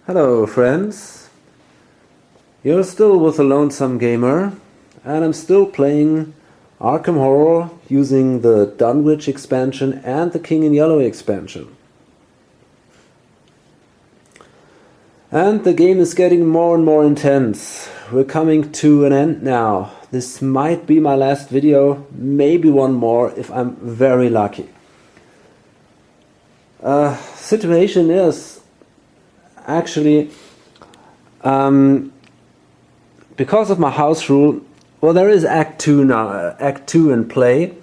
Hello friends, you're still with the Lonesome Gamer and I'm still playing Arkham Horror using the Dunwich expansion and the King in Yellow expansion. And the game is getting more and more intense. We're coming to an end now. This might be my last video, maybe one more if I'm very lucky. Situation is actually, because of my house rule, well, there is Act 2 now, Act 2 in play,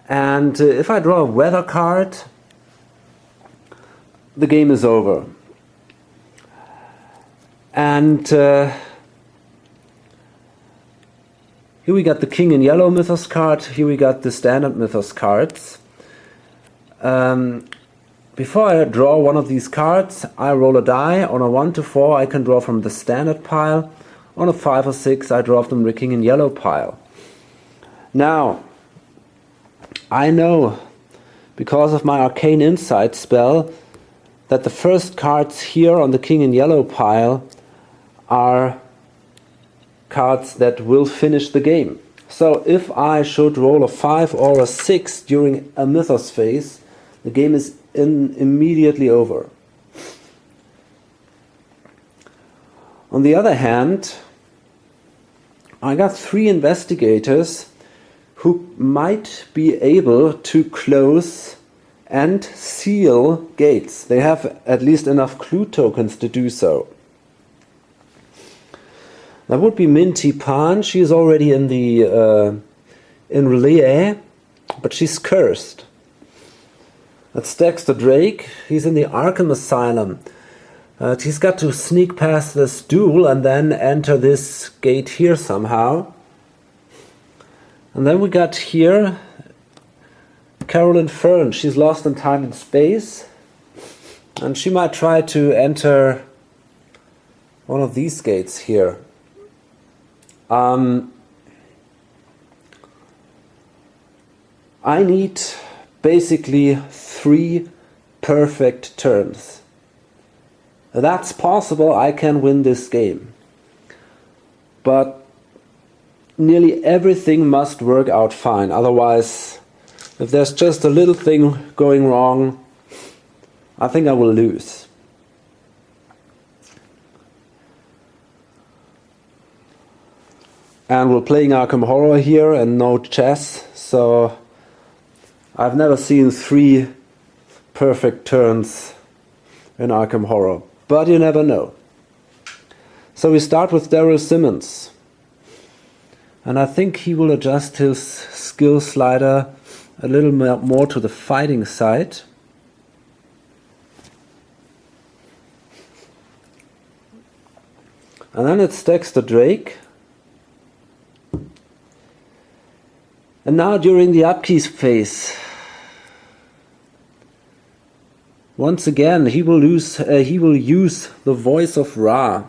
and if I draw a weather card, the game is over. And here we got the King in Yellow Mythos card, here we got the standard Mythos cards. Before I draw one of these cards, I roll a die. On a 1 to 4 I can draw from the standard pile. On a 5 or 6 I draw from the King in Yellow pile. Now, I know, because of my Arcane Insight spell, that the first cards here on the King in Yellow pile are cards that will finish the game. So if I should roll a 5 or a 6 during a Mythos phase, the game is immediately over. On the other hand, I got 3 investigators who might be able to close and seal gates. They have at least enough clue tokens to do so. That would be Minty Pan. She is already in the in Relais, but she's cursed. That's Dexter Drake. He's in the Arkham Asylum. He's got to sneak past this duel and then enter this gate here somehow. And then we got here Carolyn Fern. She's lost in time and space. And she might try to enter one of these gates here. I need basically 3 perfect turns. That's possible, I can win this game. But nearly everything must work out fine. Otherwise, if there's just a little thing going wrong, I think I will lose. And we're playing Arkham Horror here and no chess, so I've never seen 3 perfect turns in Arkham Horror, but you never know. So we start with Daryl Simmons, and I think he will adjust his skill slider a little more to the fighting side. And then it's Dexter Drake. And now during the Upkeep phase, once again he will use the Voice of Ra.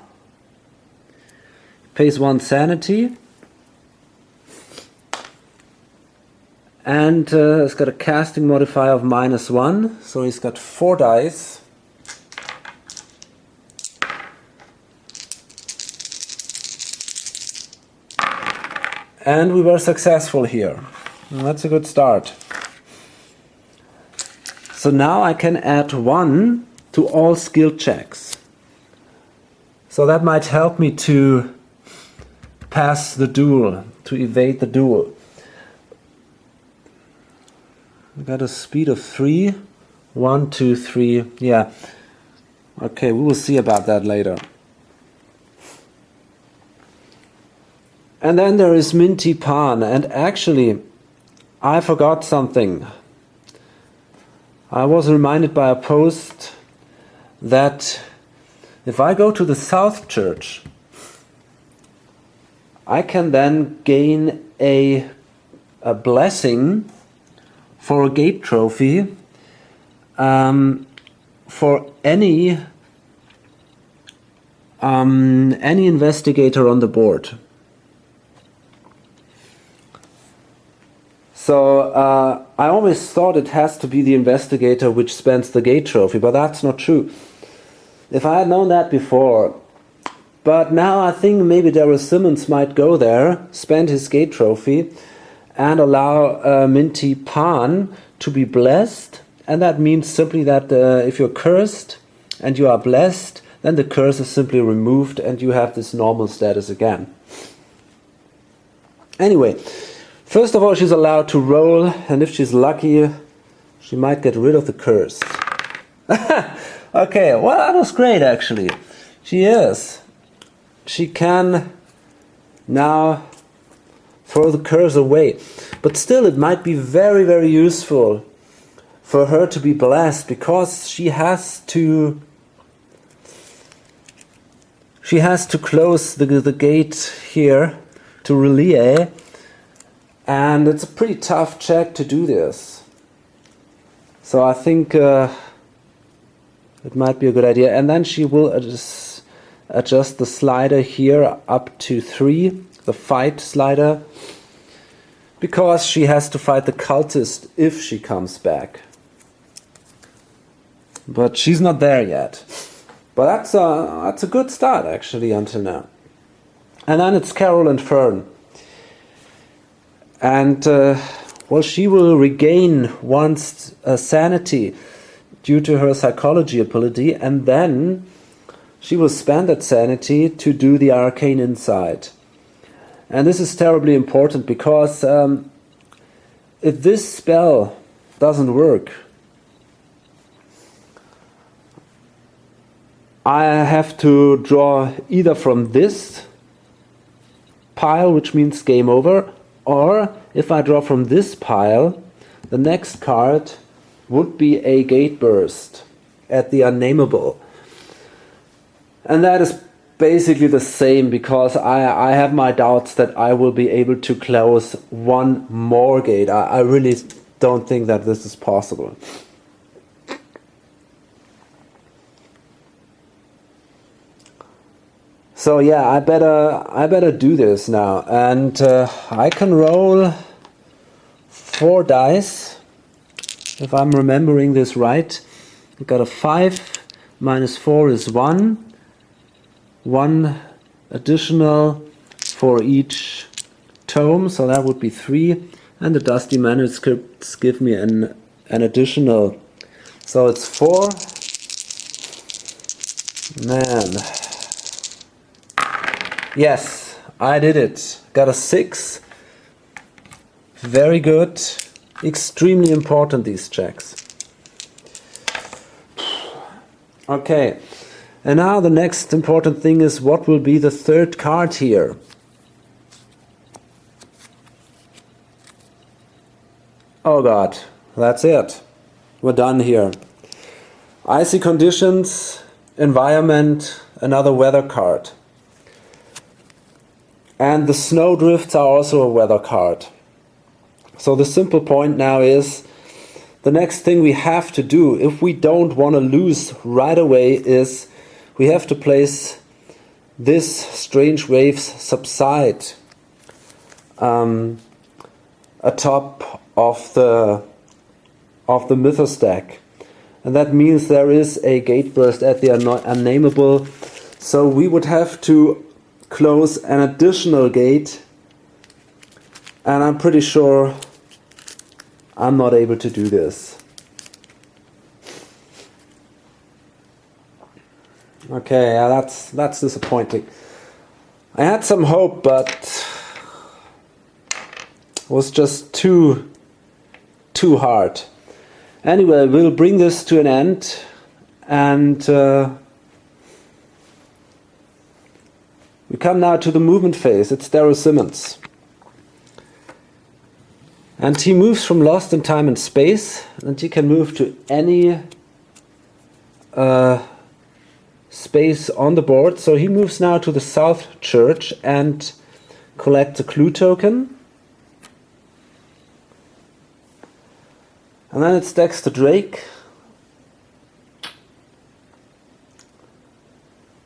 Pays 1 sanity. And it's got a casting modifier of -1, so he's got 4 dice. And we were successful here. And that's a good start. So now I can add 1 to all skill checks. So that might help me to pass the duel, to evade the duel. We got a speed of 3. 1, 2, 3. Yeah. Okay, we will see about that later. And then there is Minty Pan, and actually I forgot something. I was reminded by a post that if I go to the South Church, I can then gain a blessing for a gate trophy for any investigator on the board. So I always thought it has to be the investigator which spends the gate trophy, but that's not true. If I had known that before. But now I think maybe Daryl Simmons might go there, spend his gate trophy, and allow Minty Pan to be blessed. And that means simply that if you're cursed and you are blessed, then the curse is simply removed and you have this normal status again. Anyway, first of all, she's allowed to roll, and if she's lucky, she might get rid of the curse. Okay, well, that was great, actually. She is. She can now throw the curse away. But still, it might be very, very useful for her to be blessed, because she has to close the gate here to Relie, and it's a pretty tough check to do this. So I think it might be a good idea. And then she will adjust the slider here up to 3, the fight slider, because she has to fight the cultist if she comes back. But she's not there yet. But that's a good start, actually, until now. And then it's Carol and Fern. And, well, she will regain one's sanity due to her psychology ability, and then she will spend that sanity to do the arcane insight. And this is terribly important, because if this spell doesn't work, I have to draw either from this pile, which means game over, or if I draw from this pile, the next card would be a gate burst at the unnameable. And that is basically the same, because I have my doubts that I will be able to close one more gate. I really don't think that this is possible. So yeah, I better do this now, and I can roll 4 dice, if I'm remembering this right. I got a 5, minus 4 is 1 additional for each tome, so that would be 3, and the dusty manuscripts give me an additional, so it's 4. Man. Yes, I did it. Got a 6. Very good. Extremely important, these checks. Okay. And now the next important thing is, what will be the third card here? Oh God, that's it. We're done here. Icy conditions, environment, another weather card. And the snowdrifts are also a weather card. So the simple point now is, the next thing we have to do, if we don't want to lose right away, is we have to place this Strange Waves Subside atop of the Mythos deck. And that means there is a gate burst at the unnameable. So we would have to close an additional gate, and I'm pretty sure I'm not able to do this. Okay, yeah, that's disappointing. I had some hope, but it was just too hard. Anyway, we'll bring this to an end, and we come now to the movement phase. It's Daryl Simmons. And he moves from Lost in Time and Space, and he can move to any space on the board. So he moves now to the South Church and collects a clue token. And then it's Dexter Drake.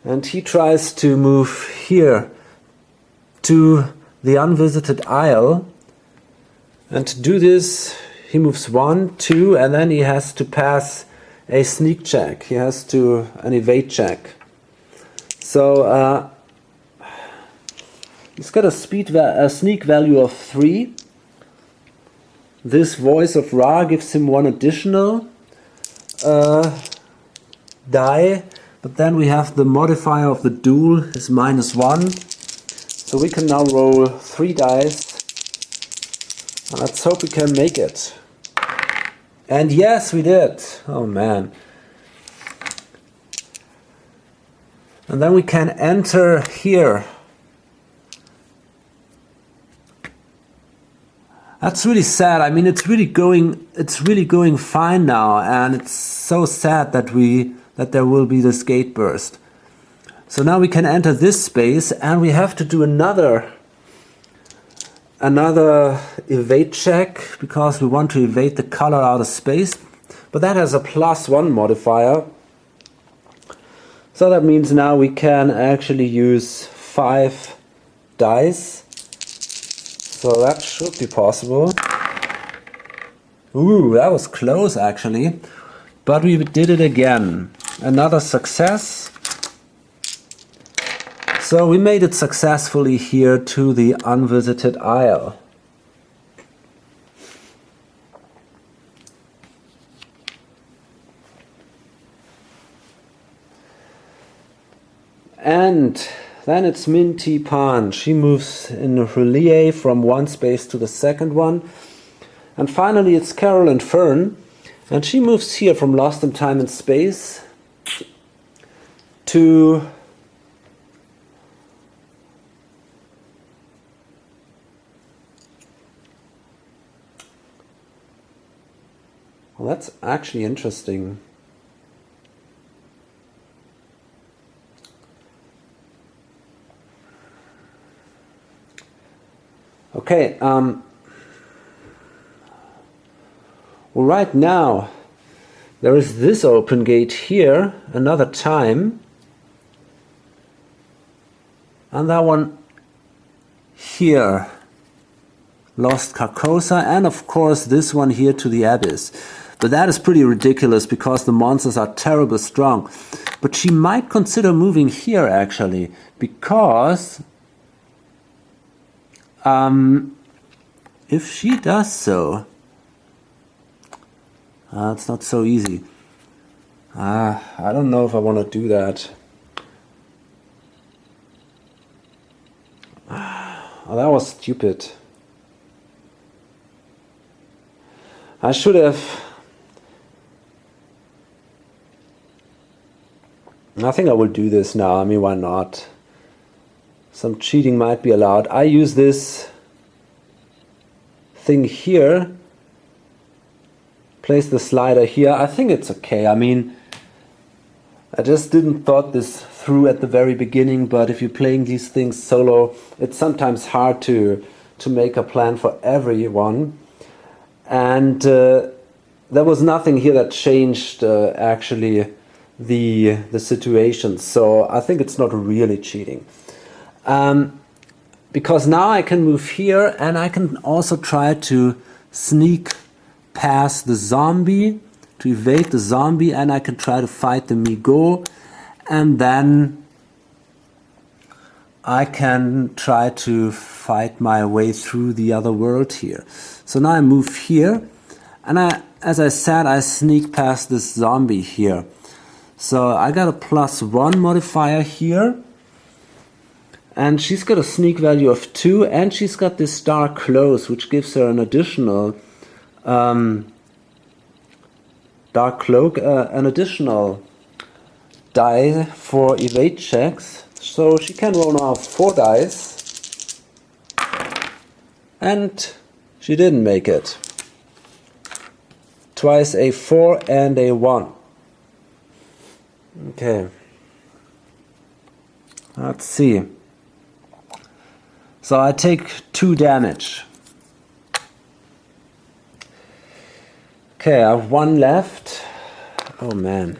And he tries to move here to the Unvisited Isle. And to do this, he moves 1, 2, and then he has to pass a sneak check. He has to an evade check. So he's got a sneak value of 3. This Voice of Ra gives him 1 additional die, but then we have the modifier of the duel is -1. So we can now roll 3 dice. And let's hope we can make it. And yes, we did. Oh man. And then we can enter here. That's really sad. I mean, it's really going fine now, and it's so sad that there will be this gate burst. So now we can enter this space, and we have to do another evade check because we want to evade the color out of space, but that has a +1 modifier. So that means now we can actually use 5 dice. So that should be possible. Ooh, that was close actually. But we did it again. Another success. So we made it successfully here to the unvisited isle. And then it's Minty Pan. She moves in a relay from one space to the second one. And finally it's Carol and Fern. And she moves here from Lost in Time and Space to well, that's actually interesting. Okay, well, right now there is this open gate here, another time, and that one here, Lost Carcosa, and of course this one here to the Abyss. But that is pretty ridiculous because the monsters are terribly strong. But she might consider moving here actually, because if she does so, it's not so easy. I don't know if I want to do that. Oh, that was stupid. I should have... I think I will do this now. I mean, why not? Some cheating might be allowed. I use this thing here. Place the slider here. I think it's okay. I mean, I just didn't thought this through at the very beginning, but if you're playing these things solo, it's sometimes hard to make a plan for everyone. And there was nothing here that changed actually the situation. So I think it's not really cheating. Because now I can move here and I can also try to sneak past the zombie, to evade the zombie, and I can try to fight the Migo, and then I can try to fight my way through the other world here. So now I move here, and as I said, I sneak past this zombie here. So I got a +1 modifier here, and she's got a sneak value of 2, and she's got this dark close, which gives her an additional dark cloak, an additional die for evade checks. So she can roll now 4 dice, and she didn't make it. Twice a 4 and a 1. Okay, let's see. So I take 2 damage. Okay, I have 1 left. Oh man.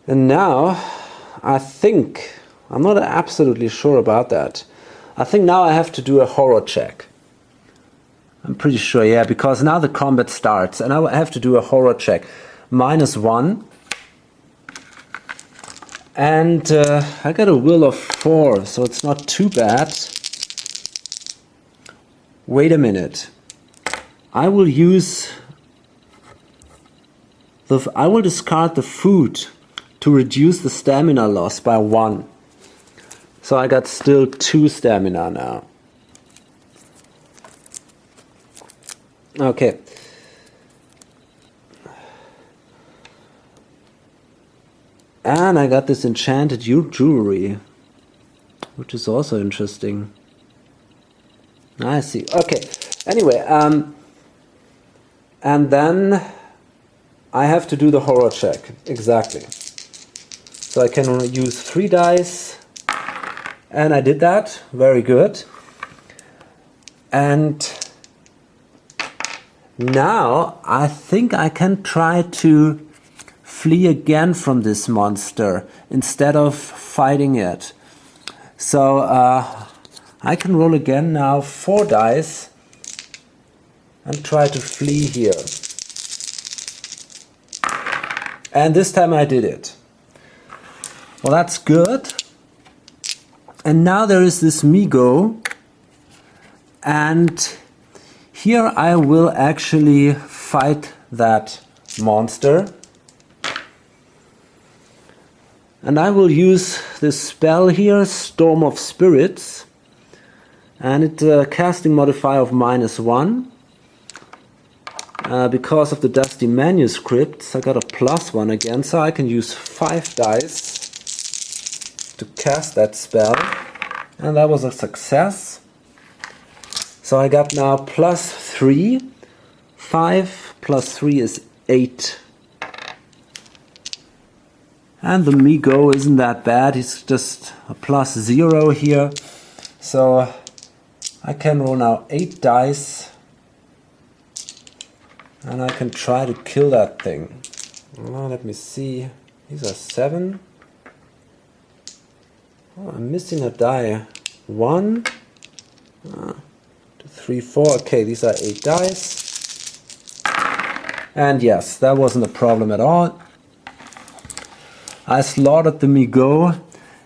And now I think I'm not absolutely sure about that. I think now I have to do a horror check. I'm pretty sure, yeah, because now the combat starts and I have to do a horror check. -1. And I got a will of 4, so it's not too bad. Wait a minute. I will discard the food to reduce the stamina loss by 1. So I got still 2 stamina now. Okay. And I got this enchanted jewelry, which is also interesting. I see. Okay. Anyway, and then I have to do the horror check. Exactly. So I can use 3 dice. And I did that. Very good. And now I think I can try to flee again from this monster instead of fighting it. So I can roll again now 4 dice and try to flee here. And this time I did it. Well, that's good. And now there is this Migo, and here I will actually fight that monster. And I will use this spell here, Storm of Spirits, and it's a casting modifier of -1. Because of the dusty manuscripts, I got a +1 again, so I can use 5 dice to cast that spell, and that was a success. So I got now +3. 5 + 3 is 8. And the Migo isn't that bad, he's just a +0 here. So I can roll now 8 dice and I can try to kill that thing. Oh, let me see, these are 7. Oh, I'm missing a die. 1, 2, 3, 4. Okay, these are 8 dice. And yes, that wasn't a problem at all. I slaughtered the Migo,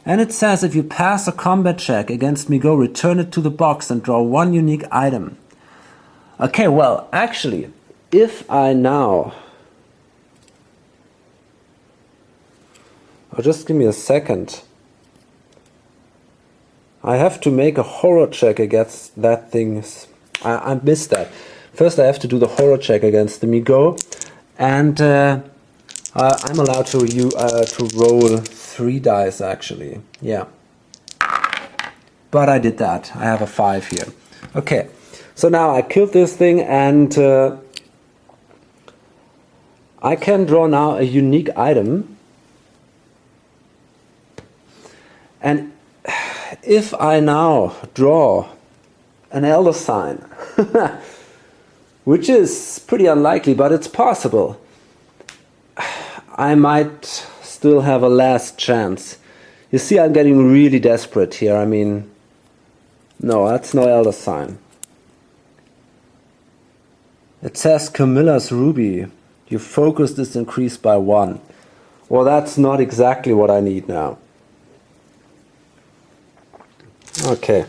and it says if you pass a combat check against Migo, return it to the box and draw 1 unique item. Okay, well, actually, if I now... Oh, just give me a second. I have to make a horror check against that thing. I missed that. First I have to do the horror check against the Migo, and I'm allowed to roll 3 dice actually. Yeah. But I did that. I have a 5 here. Okay. So now I killed this thing, and I can draw now a unique item. And if I now draw an elder sign, which is pretty unlikely, but it's possible, I might still have a last chance. You see, I'm getting really desperate here. I mean, no, that's no elder sign. It says Camilla's ruby. Your focus is increased by 1. Well, that's not exactly what I need now. Okay.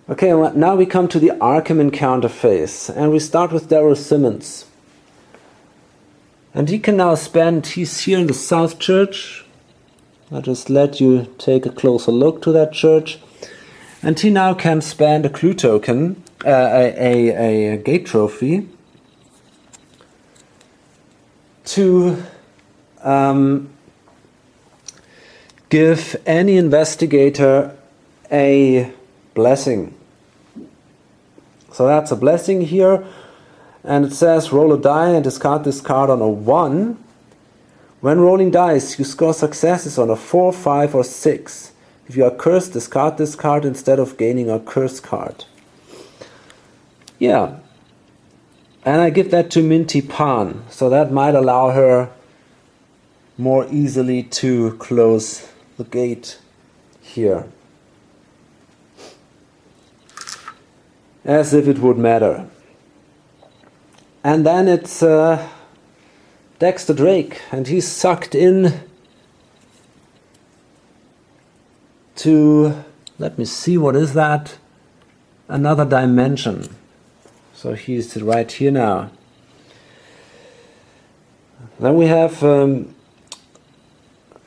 Okay, well, now we come to the Arkham encounter phase, and we start with Daryl Simmons. And he can now spend, he's here in the South Church. I'll just let you take a closer look to that church. And he now can spend a clue token, a gate trophy, to give any investigator a blessing. So that's a blessing here, and it says roll a die and discard this card on a 1. When rolling dice, you score successes on a 4, 5 or 6. If you are cursed, discard this card instead of gaining a curse card. Yeah, and I give that to Minty Pan, so that might allow her more easily to close the gate here. As if it would matter. And then it's Dexter Drake, and he's sucked in to, let me see, what is that? Another dimension. So he's right here now. Then we have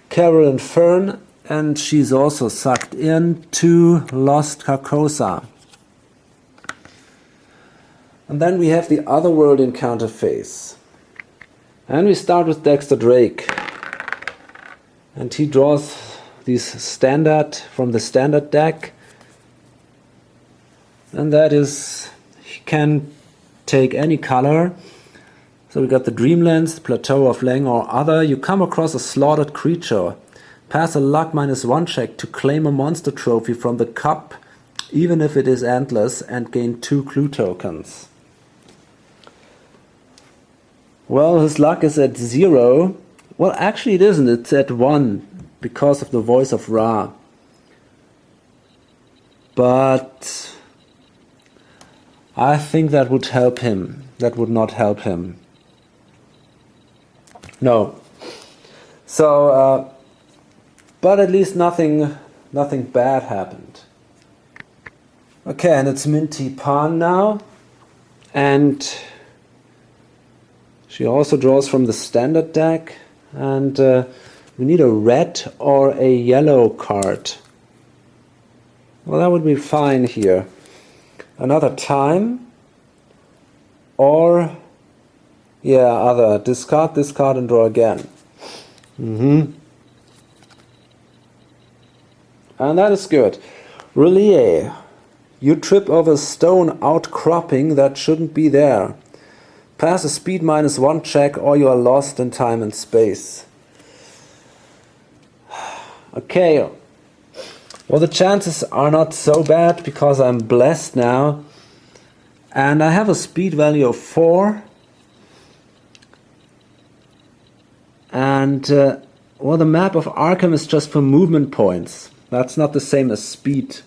Carolyn Fern, and she's also sucked in to Lost Carcosa. And then we have the Otherworld encounter phase. And we start with Dexter Drake. And he draws these standard from the standard deck. And that is, he can take any color. So we got the Dreamlands, Plateau of Lang or other. You come across a slaughtered creature. Pass a luck -1 check to claim a monster trophy from the cup, even if it is endless, and gain 2 clue tokens. Well, his luck is at 0. Well, actually it isn't. It's at 1 because of the voice of Ra. But I think that would help him. That would not help him. No. So, but at least nothing bad happened. Okay, and it's Minty Pan now. And she also draws from the standard deck, and we need a red or a yellow card. Well, that would be fine here. Another time, or yeah, other. Discard this card and draw again. And that is good. Relier. You trip over a stone outcropping that shouldn't be there. Pass a speed -1 check or you are lost in time and space. Okay. Well, the chances are not so bad because I'm blessed now. And I have a speed value of 4. And, well, the map of Arkham is just for movement points. That's not the same as speed.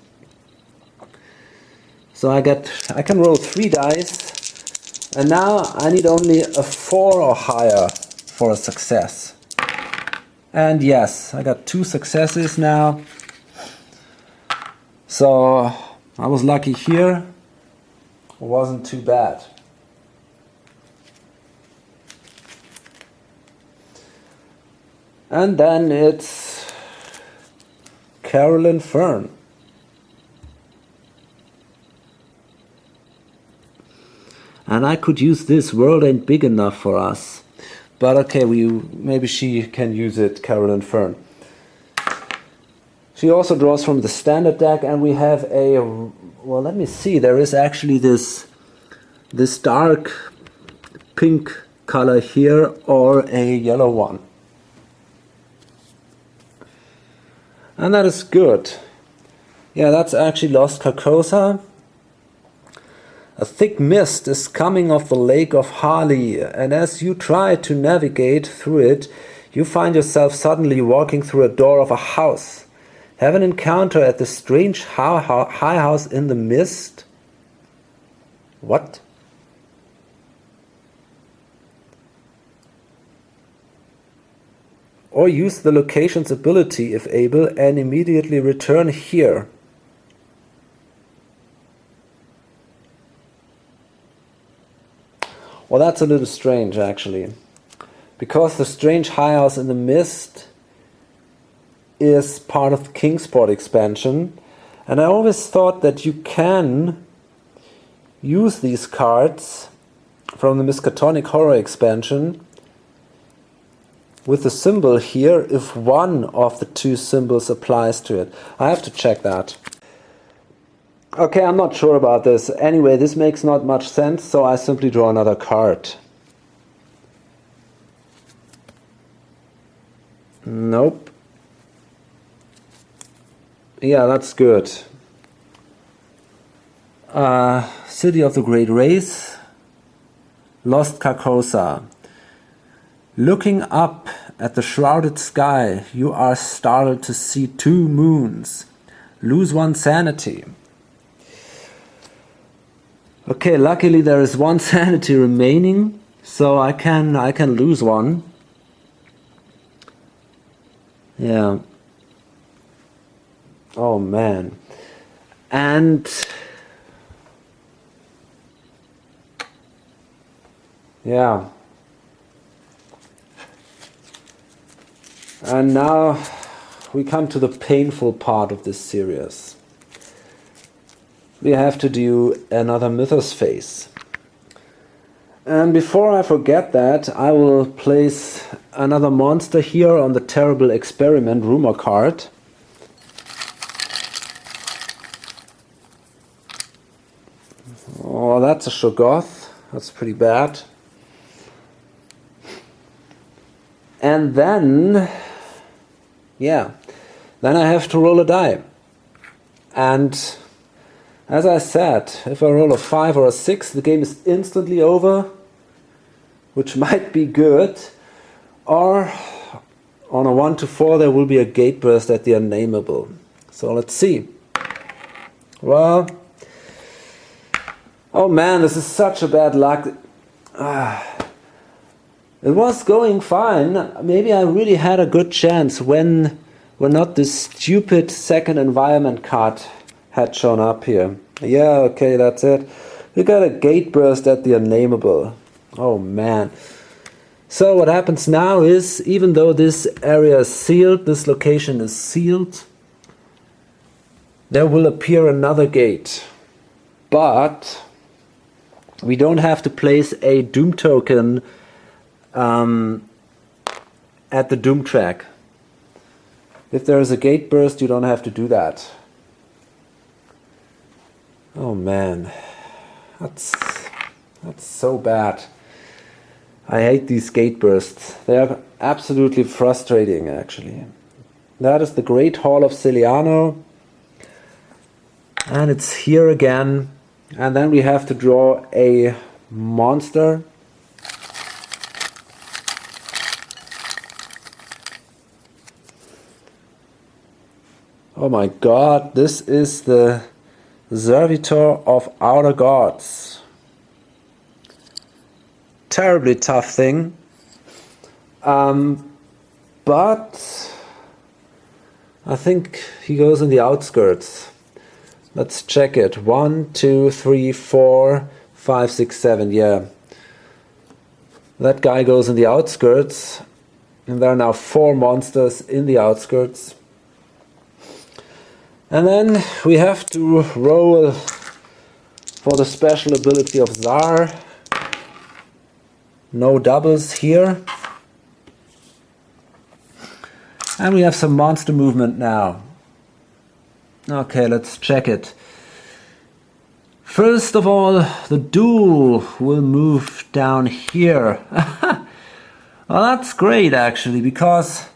So I can roll 3 dice. And now I need only a 4 or higher for a success. And yes, I got 2 successes now. So I was lucky here. It wasn't too bad. And then it's Carolyn Fern. And I could use this. World ain't big enough for us. But okay, maybe she can use it, Carolyn Fern. She also draws from the standard deck, and we have a, well, let me see, there is actually this dark pink color here, or a yellow one. And that is good. Yeah, that's actually Lost Carcosa. A thick mist is coming off the lake of Harley, and as you try to navigate through it, you find yourself suddenly walking through a door of a house. Have an encounter at the strange high house in the mist. What? Or use the location's ability if able and immediately return here. Well, that's a little strange, actually. Because the strange high house in the mist is part of the Kingsport expansion. And I always thought that you can use these cards from the Miskatonic Horror expansion with the symbol here if one of the 2 symbols applies to it. I have to check that. Okay, I'm not sure about this. Anyway, this makes not much sense, so I simply draw another card. Nope. Yeah, that's good. City of the Great Race. Lost Carcosa. Looking up at the shrouded sky, you are startled to see 2 moons. Lose 1 sanity. Okay, luckily there is 1 sanity remaining, so I can lose 1. Yeah. Oh man. And yeah. And now we come to the painful part of this series. We have to do another Mythos phase. And before I forget that, I will place another monster here on the terrible experiment rumor card. Oh, that's a Shoggoth. That's pretty bad. And then, yeah, then I have to roll a die. And as I said, if I roll a 5 or a 6, the game is instantly over, which might be good. Or on a 1 to 4, there will be a gate burst at the unnameable. So let's see. Well, oh man, this is such a bad luck. It was going fine. Maybe I really had a good chance when not this stupid second environment card had shown up here. Yeah, okay, that's it. We got a gate burst at the unnameable. Oh man. So what happens now is, even though this area is sealed, this location is sealed, there will appear another gate. But we don't have to place a Doom token at the Doom track. If there is a gate burst, you don't have to do that. Oh man, that's so bad. I hate these gate bursts. They are absolutely frustrating, actually. That is the Great Hall of Celiano, and it's here again. And then we have to draw a monster. Oh my god, this is the Servitor of Outer Gods. Terribly tough thing. But I think he goes in the outskirts. Let's check it. 1, 2, 3, 4, 5, 6, 7. Yeah. That guy goes in the outskirts. And there are now 4 monsters in the outskirts. And then we have to roll for the special ability of Zar. No doubles here. And we have some monster movement now. Okay, let's check it. First of all, the duel will move down here. Well, that's great actually, because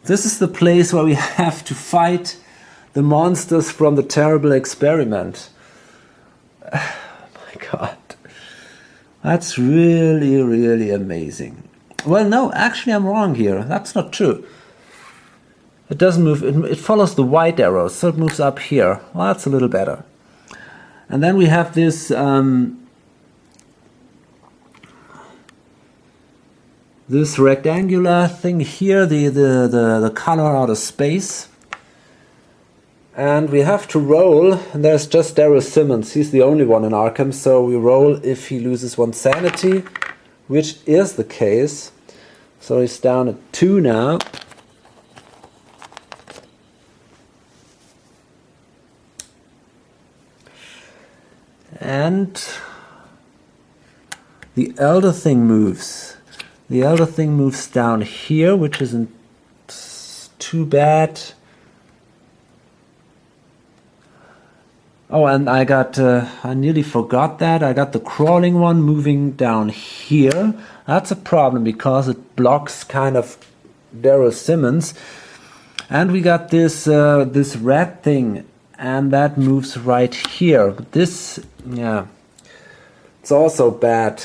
this is the place where we have to fight the monsters from the terrible experiment. Oh my god. That's really, really amazing. Well, no, actually I'm wrong here. That's not true. It doesn't move, it follows the white arrows, so it moves up here. Well, that's a little better. And then we have this this rectangular thing here, the color out of space. And we have to roll, and there's just Daryl Simmons. He's the only one in Arkham, so we roll if he loses 1 sanity, which is the case. So he's down at 2 now. And the Elder Thing moves. The Elder Thing moves down here, which isn't too bad. Oh, and I nearly forgot that. I got the crawling one moving down here. That's a problem because it blocks kind of Daryl Simmons. And we got this this red thing, and that moves right here. But this, yeah, it's also bad.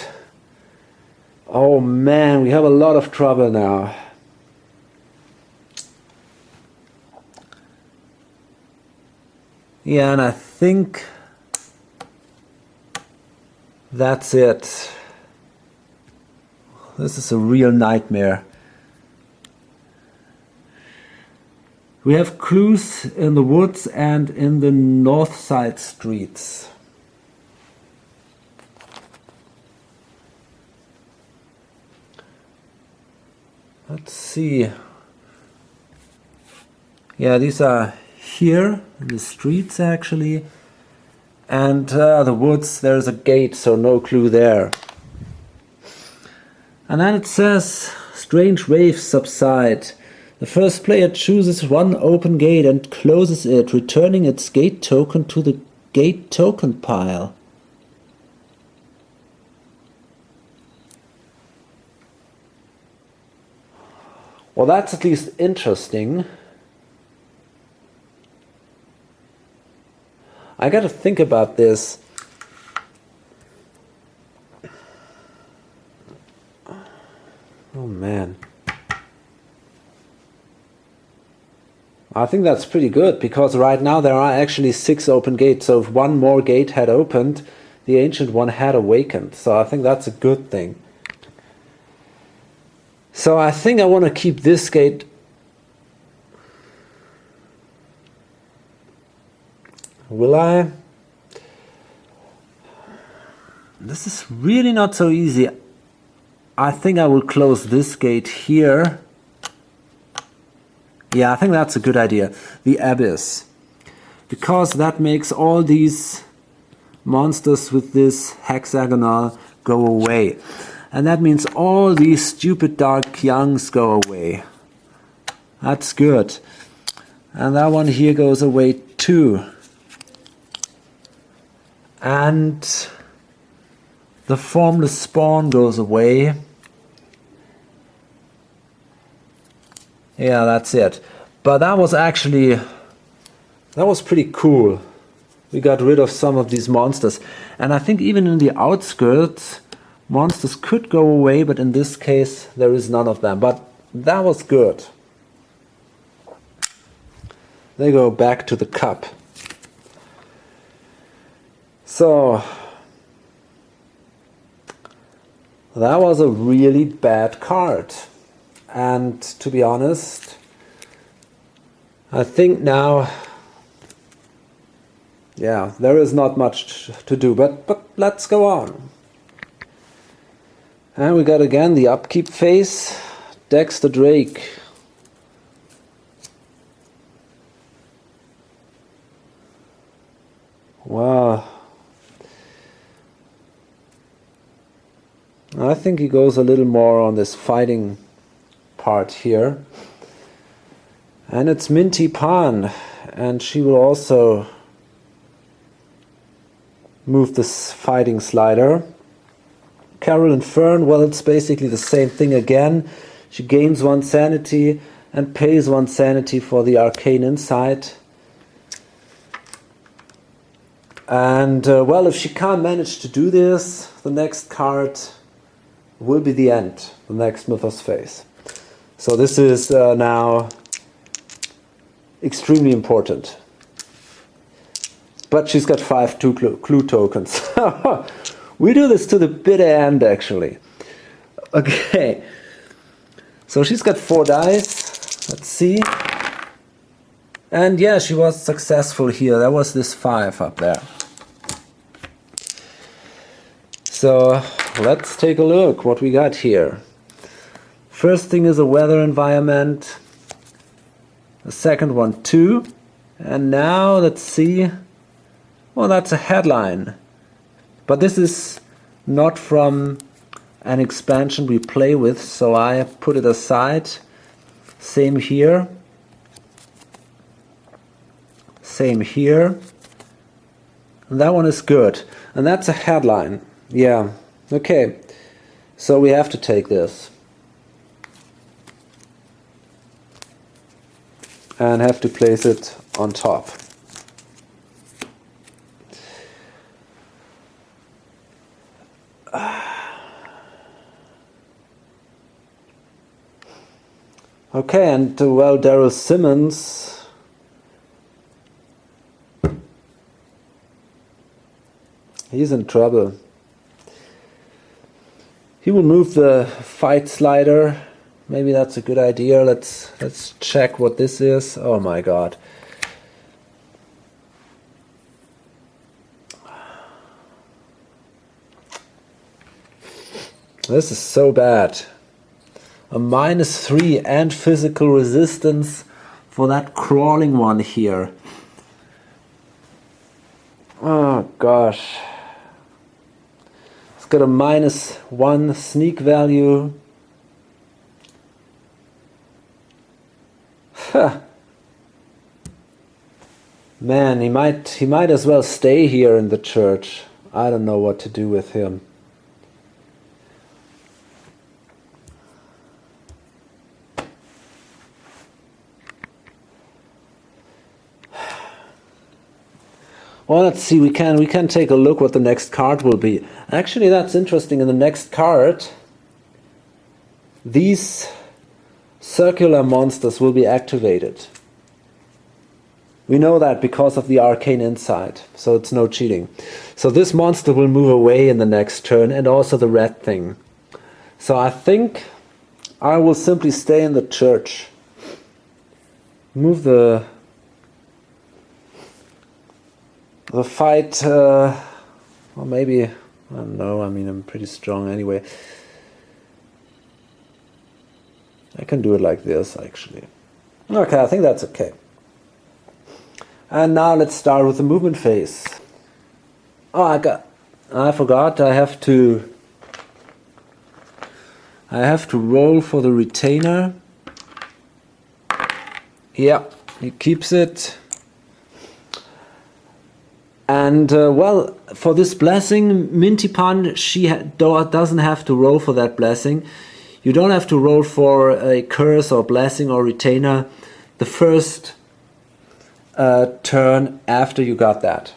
Oh man, we have a lot of trouble now. Yeah, and I think that's it. This is a real nightmare. We have clues in the woods and in the north side streets. Let's see. Yeah, these are here in the streets actually. And the woods, there's a gate, so no clue there. And then it says, strange waves subside. The first player chooses one open gate and closes it, returning its gate token to the gate token pile. Well, that's at least interesting. I got to think about this. Oh man. I think that's pretty good, because right now there are actually 6 open gates, so if one more gate had opened, the ancient one had awakened. So I think that's a good thing. So I think I want to keep this gate. Will I? This is really not so easy. I think I will close this gate here. Yeah, I think that's a good idea. The Abyss. Because that makes all these monsters with this hexagonal go away. And that means all these stupid dark youngs go away. That's good. And that one here goes away too. And the formless spawn goes away. Yeah, that's it. But that was pretty cool. We got rid of some of these monsters. And I think even in the outskirts, monsters could go away, but in this case, there is none of them. But that was good. They go back to the cup. So, that was a really bad card. And to be honest, I think now, yeah, there is not much to do, but let's go on. And we got again the Upkeep phase, Dexter Drake. Wow. I think he goes a little more on this fighting part here. And it's Minty Pan, and she will also move this fighting slider. Carol and Fern, well, it's basically the same thing again. She gains 1 sanity and pays 1 sanity for the arcane insight. And well, if she can't manage to do this, the next card will be the end, the next Mythos phase. So this is now extremely important. But she's got 5 clue tokens. We do this to the bitter end, actually. Okay. So she's got 4 dice. Let's see. And yeah, she was successful here. There was this 5 up there. So let's take a look what we got here. First thing is a weather environment. The second one, 2. And now let's see. Well, that's a headline. But this is not from an expansion we play with, so I put it aside. Same here. Same here. And that one is good. And that's a headline. Yeah. Okay. So we have to take this. And have to place it on top. Okay, and well, Daryl Simmons He's in trouble. He will move the fight slider. Maybe that's a good idea. Let's check what this is. Oh my god. This is so bad. A -3 and physical resistance for that crawling one here. Oh gosh. It's got a -1 sneak value. Huh. Man, he might as well stay here in the church. I don't know what to do with him. Well, let's see, we can take a look what the next card will be. Actually, that's interesting. In the next card, these circular monsters will be activated. We know that because of the arcane insight, so it's no cheating. So this monster will move away in the next turn, and also the red thing. So I think I will simply stay in the church. Move the fight, or maybe, I don't know, I mean, I'm pretty strong anyway. I can do it like this, actually. Okay, I think that's okay. And now let's start with the movement phase. Oh, I forgot, I have to roll for the retainer. Yeah, he keeps it. And, well, for this blessing, Minty Pan, she doesn't have to roll for that blessing. You don't have to roll for a curse or blessing or retainer the first turn after you got that.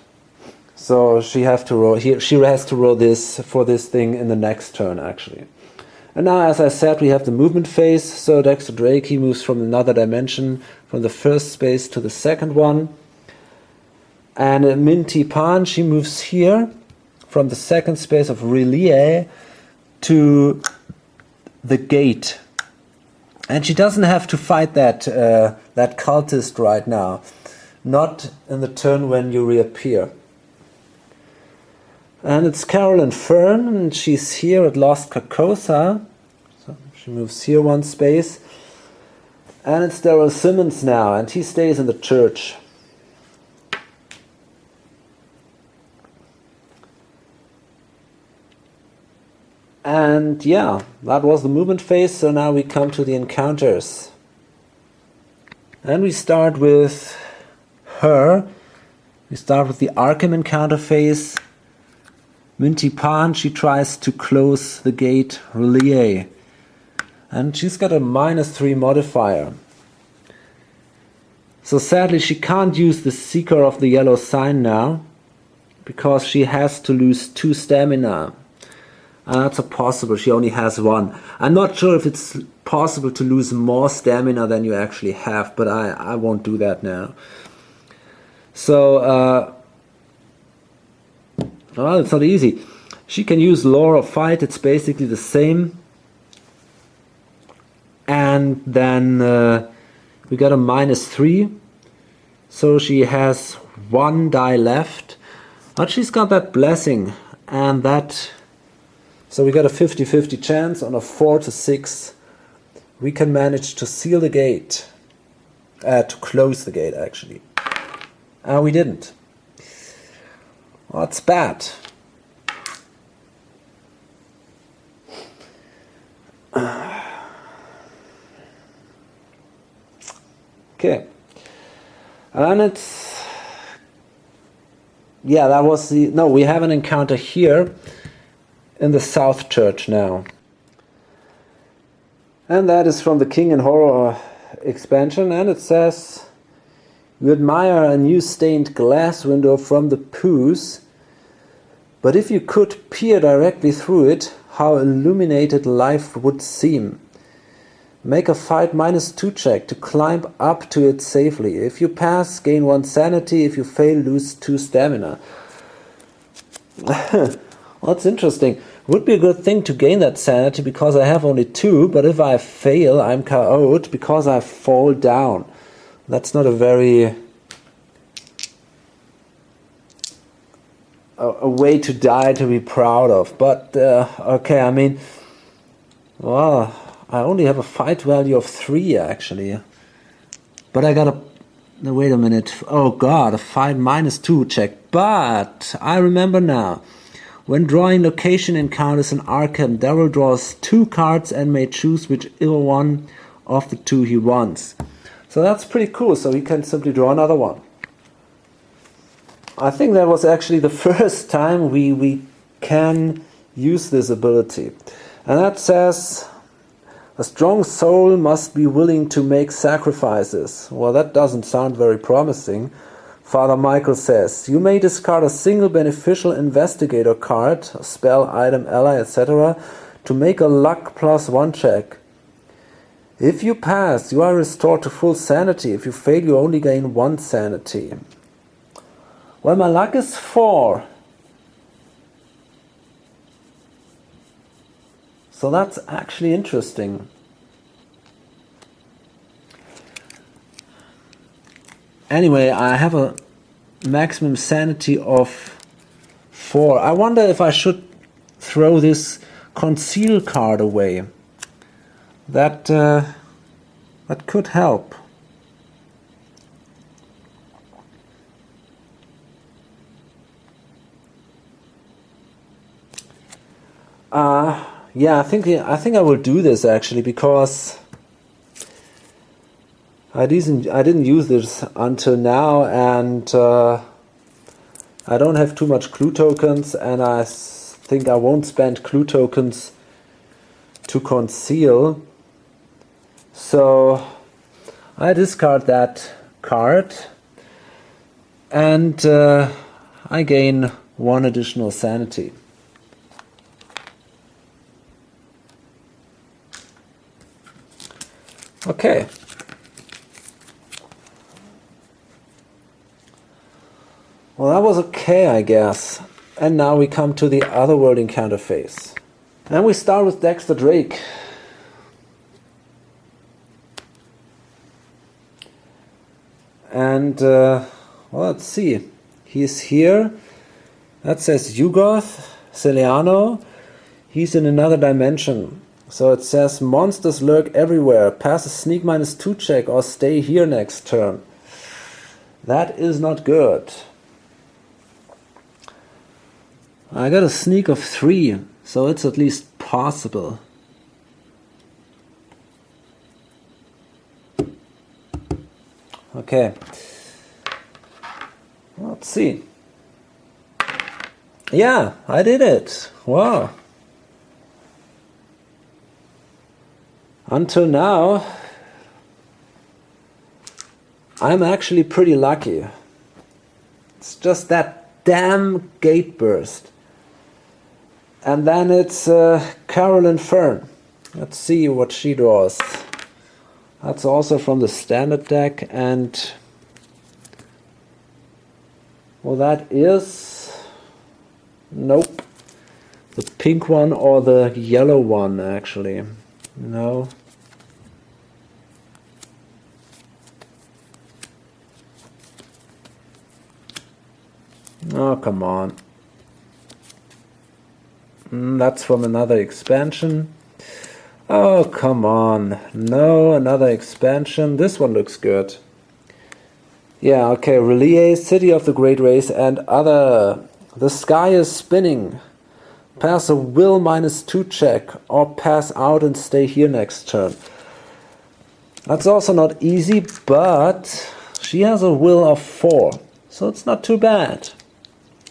So she has to roll this for this thing in the next turn, actually. And now, as I said, we have the movement phase. So Dexter Drake, he moves from another dimension, from the first space to the second one. And Minty Pan, she moves here from the second space of Relie to the gate. And she doesn't have to fight that cultist right now. Not in the turn when you reappear. And it's Carolyn Fern, and she's here at Lost Carcosa. So she moves here one space. And it's Daryl Simmons now, and he stays in the church. And yeah, that was the movement phase, so now we come to the encounters. And we start with her. We start with the Arkham encounter phase. Minty Pan, she tries to close the gate Relie. And she's got a -3 modifier. So sadly she can't use the Seeker of the Yellow Sign now, because she has to lose 2 stamina. That's possible, she only has 1. I'm not sure if it's possible to lose more stamina than you actually have, but I won't do that now. So, well, it's not easy. She can use Lore of Fight, it's basically the same. And then we got a -3, so she has 1 die left. But she's got that blessing, and that... So we got a 50-50 chance on a 4 to 6. We can manage to seal the gate. To close the gate, actually. We didn't. Well, that's bad. Okay. And it's... Yeah, that was the... No, we have an encounter here in the South Church now. And that is from the King in Horror expansion, and it says, you admire a new stained glass window from the pews, but if you could peer directly through it, how illuminated life would seem. Make a fight -2 check to climb up to it safely. If you pass, gain 1 sanity. If you fail, lose 2 stamina. Well, that's interesting. Would be a good thing to gain that sanity because I have only 2, but if I fail, I'm KO'd because I fall down. That's not a very... a way to die to be proud of. But, okay, I mean... Well, I only have a fight value of 3, actually. But I got a... No, wait a minute. Oh god, a fight -2 check. But, I remember now. When drawing location encounters in Arkham, Daryl draws 2 cards and may choose whichever one of the 2 he wants. So that's pretty cool, so he can simply draw another one. I think that was actually the first time we can use this ability. And that says, a strong soul must be willing to make sacrifices. Well, that doesn't sound very promising. Father Michael says, you may discard a single beneficial investigator card, a spell, item, ally, etc. to make a luck +1 check. If you pass, you are restored to full sanity. If you fail, you only gain 1 sanity. Well, my luck is 4. So that's actually interesting. Anyway, I have a maximum sanity of 4. I wonder if I should throw this conceal card away. That could help. Yeah, I think I will do this actually because I didn't use this until now, and I don't have too much clue tokens, and I think I won't spend clue tokens to conceal. So I discard that card, and I gain 1 additional sanity. Okay. Well, that was okay, I guess. And now we come to the otherworld encounter phase. And we start with Dexter Drake. And, well, let's see. He's here. That says Yugoth, Celiano. He's in another dimension. So it says monsters lurk everywhere. Pass a sneak -2 check or stay here next turn. That is not good. I got a sneak of 3, so it's at least possible. Okay. Let's see. Yeah, I did it. Wow. Until now, I'm actually pretty lucky. It's just that damn gate burst. And then it's Carolyn Fern. Let's see what she draws. That's also from the standard deck, and well, that is, nope, the pink one or the yellow one actually. No. Oh, come on. That's from another expansion. Oh, come on. No, another expansion. This one looks good. Yeah, okay. Relie, City of the Great Race, and other. The sky is spinning. Pass a will -2 check, or pass out and stay here next turn. That's also not easy, but she has a will of 4, so it's not too bad.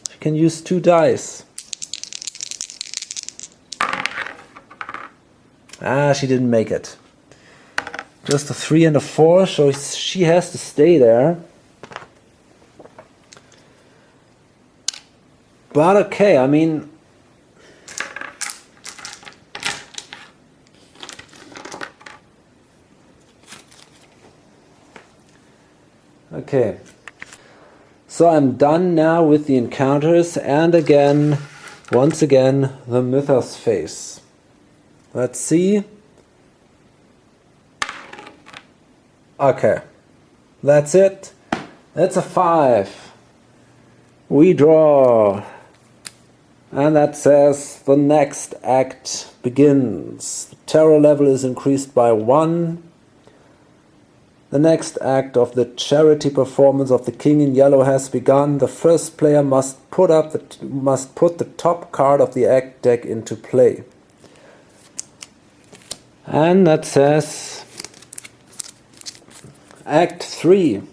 She can use 2 dice. Ah, she didn't make it. Just a 3 and a 4, so she has to stay there. But okay, I mean, okay. So I'm done now with the encounters, and again, once again, the Mythos face. Let's see. Okay, that's it. That's a 5. We draw. And that says the next act begins. The terror level is increased by 1. The next act of the charity performance of the King in Yellow has begun. The first player must put the top card of the act deck into play. And that says Act 3.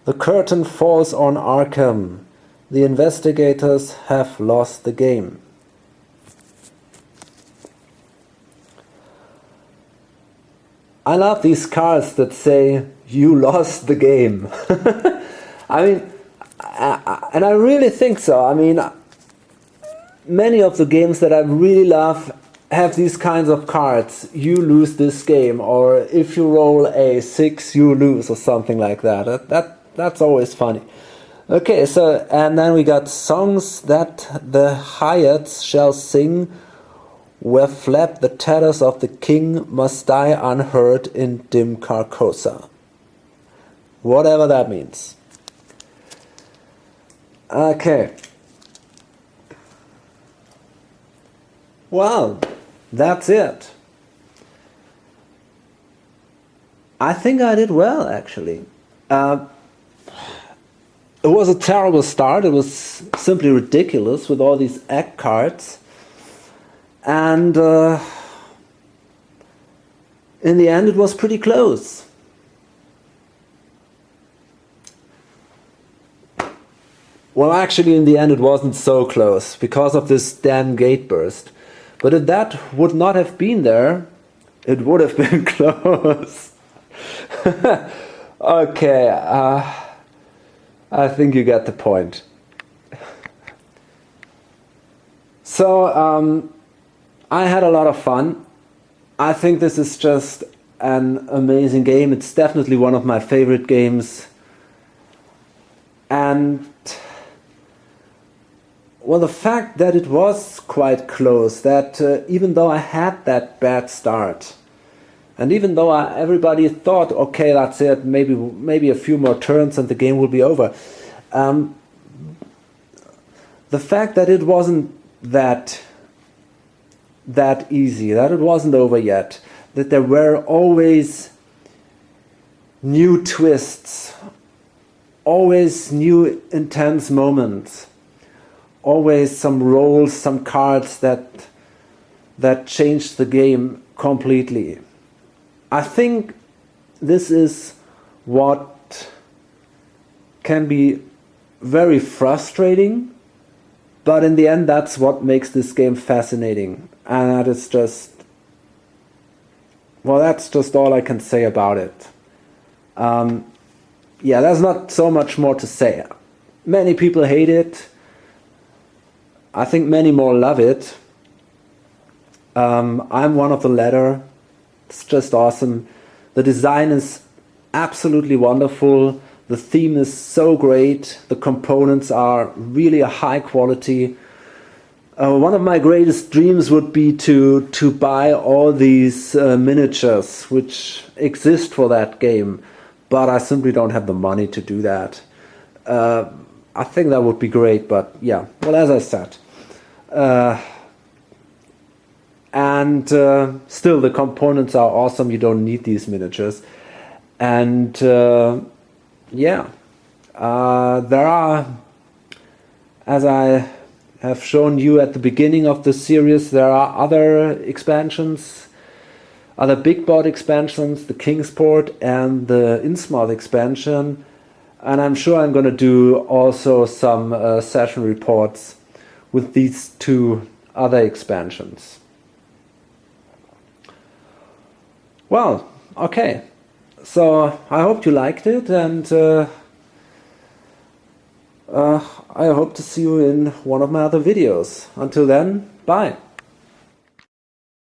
The curtain falls on Arkham. The investigators have lost the game. I love these cards that say, you lost the game. I mean, and I really think so. I mean, many of the games that I really love have these kinds of cards. You lose this game, or if you roll a 6, you lose, or something like that. That's always funny. Okay, so, and then we got songs that the Hyats shall sing, where flap the tatters of the king must die unheard in dim Carcosa. Whatever that means. Okay. Well, that's it. I think I did well, actually. It was a terrible start. It was simply ridiculous with all these act cards. And in the end, it was pretty close. Well, actually, in the end, it wasn't so close because of this damn gate burst. But if that would not have been there, it would have been close. Okay, I think you get the point. So, I had a lot of fun. I think this is just an amazing game. It's definitely one of my favorite games. And, well, the fact that it was quite close, that even though I had that bad start, and even though everybody thought, okay, that's it, maybe a few more turns and the game will be over, the fact that it wasn't that easy, that it wasn't over yet, that there were always new twists, always new intense moments, always some rolls, some cards that changed the game completely. I think this is what can be very frustrating, but in the end that's what makes this game fascinating. And that is just, well, that's just all I can say about it. Yeah, there's not so much more to say. Many people hate it. I think many more love it. I'm one of the latter. It's just awesome. The design is absolutely wonderful. The theme is so great. The components are really a high quality. One of my greatest dreams would be to buy all these miniatures which exist for that game, but I simply don't have the money to do that. I think that would be great, but yeah, well, as I said. And still, the components are awesome. You don't need these miniatures. And yeah, there are, as I have shown you at the beginning of the series, there are other expansions, other big board expansions, the Kingsport and the Innsmouth expansion. And I'm sure I'm going to do also some session reports with these two other expansions. Well, okay. So I hope you liked it, and I hope to see you in one of my other videos. Until then, bye.